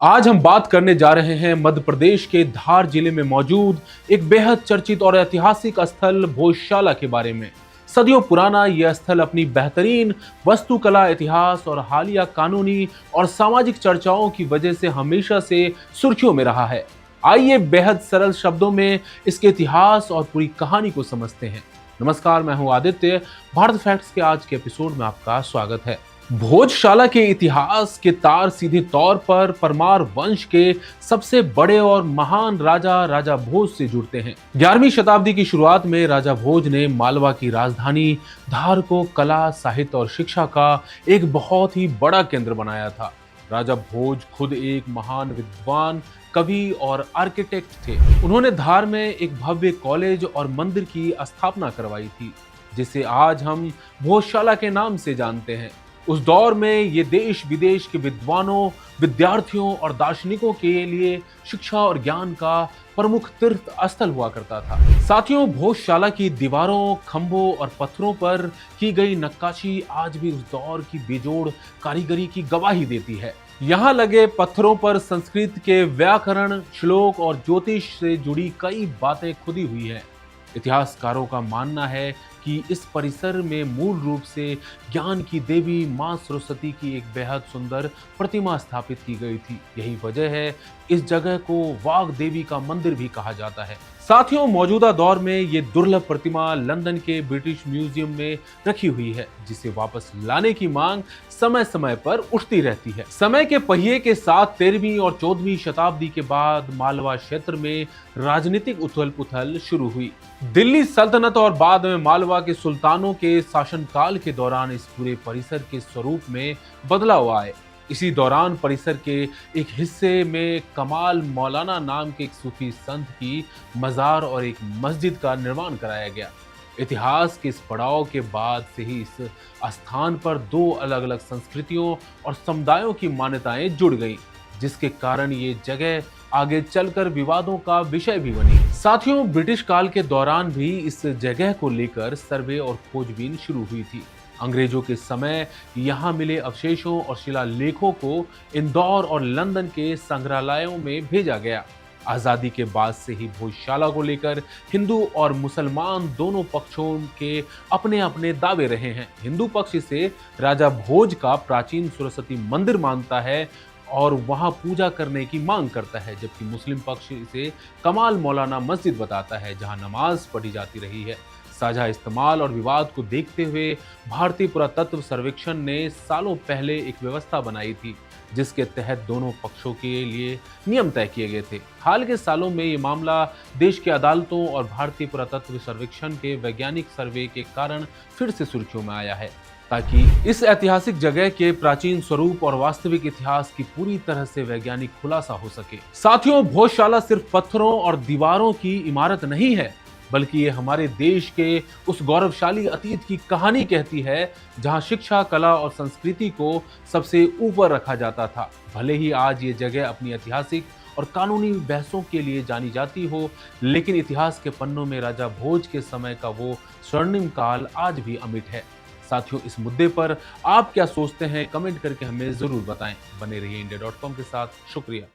आज हम बात करने जा रहे हैं मध्य प्रदेश के धार जिले में मौजूद एक बेहद चर्चित और ऐतिहासिक स्थल भोजशाला के बारे में। सदियों पुराना यह स्थल अपनी बेहतरीन वास्तुकला, इतिहास और हालिया कानूनी और सामाजिक चर्चाओं की वजह से हमेशा से सुर्खियों में रहा है। आइए बेहद सरल शब्दों में इसके इतिहास और पूरी कहानी को समझते हैं। नमस्कार, मैं हूं आदित्य। भारत फैक्ट्स के आज के एपिसोड में आपका स्वागत है। भोजशाला के इतिहास के तार सीधे तौर पर परमार वंश के सबसे बड़े और महान राजा भोज से जुड़ते हैं। 11वीं शताब्दी की शुरुआत में राजा भोज ने मालवा की राजधानी धार को कला, साहित्य और शिक्षा का एक बहुत ही बड़ा केंद्र बनाया था। राजा भोज खुद एक महान विद्वान, कवि और आर्किटेक्ट थे। उन्होंने धार में एक भव्य कॉलेज और मंदिर की स्थापना करवाई थी, जिसे आज हम भोजशाला के नाम से जानते हैं। उस दौर में ये देश विदेश के विद्वानों, विद्यार्थियों और दार्शनिकों के लिए शिक्षा और ज्ञान का प्रमुख तीर्थ स्थल हुआ करता था। साथियों, भोजशाला की दीवारों, खंभों और पत्थरों पर की गई नक्काशी आज भी उस दौर की बेजोड़ कारीगरी की गवाही देती है। यहाँ लगे पत्थरों पर संस्कृत के व्याकरण, श्लोक और ज्योतिष से जुड़ी कई बातें खुदी हुई हैं। इतिहासकारों का मानना है कि इस परिसर में मूल रूप से ज्ञान की देवी मां सरस्वती की एक बेहद सुंदर प्रतिमा स्थापित की गई थी। यही वजह है इस जगह को वाग देवी का मंदिर भी कहा जाता है। साथियों, मौजूदा दौर में ये दुर्लभ प्रतिमा लंदन के ब्रिटिश म्यूजियम में रखी हुई है, जिसे वापस लाने की मांग समय समय पर उठती रहती है। समय के पहिए के साथ 13वीं और 14वीं शताब्दी के बाद मालवा क्षेत्र में राजनीतिक उथल पुथल शुरू हुई। दिल्ली सल्तनत और बाद में मालवा के सुल्तानों के शासनकाल के दौरान इस पूरे परिसर के स्वरूप में बदलाव आए। इसी दौरान परिसर के एक हिस्से में कमाल मौलाना नाम के एक सूफी संत की मजार और एक मस्जिद का निर्माण कराया गया। इतिहास के इस पड़ाव के बाद से ही इस स्थान पर दो अलग अलग संस्कृतियों और समुदायों की मान्यताएं जुड़ गईं, जिसके कारण ये जगह आगे चलकर विवादों का विषय भी बनी। साथियों, ब्रिटिश काल के दौरान भी इस जगह को लेकर सर्वे और खोजबीन शुरू हुई थी। अंग्रेजों के समय यहाँ मिले अवशेषों और शिलालेखों को इंदौर और लंदन के संग्रहालयों में भेजा गया। आजादी के बाद से ही भोजशाला को लेकर हिंदू और मुसलमान दोनों पक्षों के अपने अपने दावे रहे हैं। हिंदू पक्ष इसे राजा भोज का प्राचीन सरस्वती मंदिर मानता है और वहां पूजा करने की मांग करता है, जबकि मुस्लिम पक्ष इसे कमाल मौलाना मस्जिद बताता है, जहां नमाज पढ़ी जाती रही है। साझा इस्तेमाल और विवाद को देखते हुए भारतीय पुरातत्व सर्वेक्षण ने सालों पहले एक व्यवस्था बनाई थी, जिसके तहत दोनों पक्षों के लिए नियम तय किए गए थे। हाल के सालों में ये मामला देश की अदालतों और भारतीय पुरातत्व सर्वेक्षण के वैज्ञानिक सर्वे के कारण फिर से सुर्खियों में आया है, ताकि इस ऐतिहासिक जगह के प्राचीन स्वरूप और वास्तविक इतिहास की पूरी तरह से वैज्ञानिक खुलासा हो सके। साथियों, भोजशाला सिर्फ पत्थरों और दीवारों की इमारत नहीं है, बल्कि ये हमारे देश के उस गौरवशाली अतीत की कहानी कहती है, जहां शिक्षा, कला और संस्कृति को सबसे ऊपर रखा जाता था। भले ही आज ये जगह अपनी ऐतिहासिक और कानूनी बहसों के लिए जानी जाती हो, लेकिन इतिहास के पन्नों में राजा भोज के समय का वो स्वर्णिम काल आज भी अमिट है। साथियों, इस मुद्दे पर आप क्या सोचते हैं? कमेंट करके हमें जरूर बताएं। बने रहिए इंडिया.com के साथ। शुक्रिया।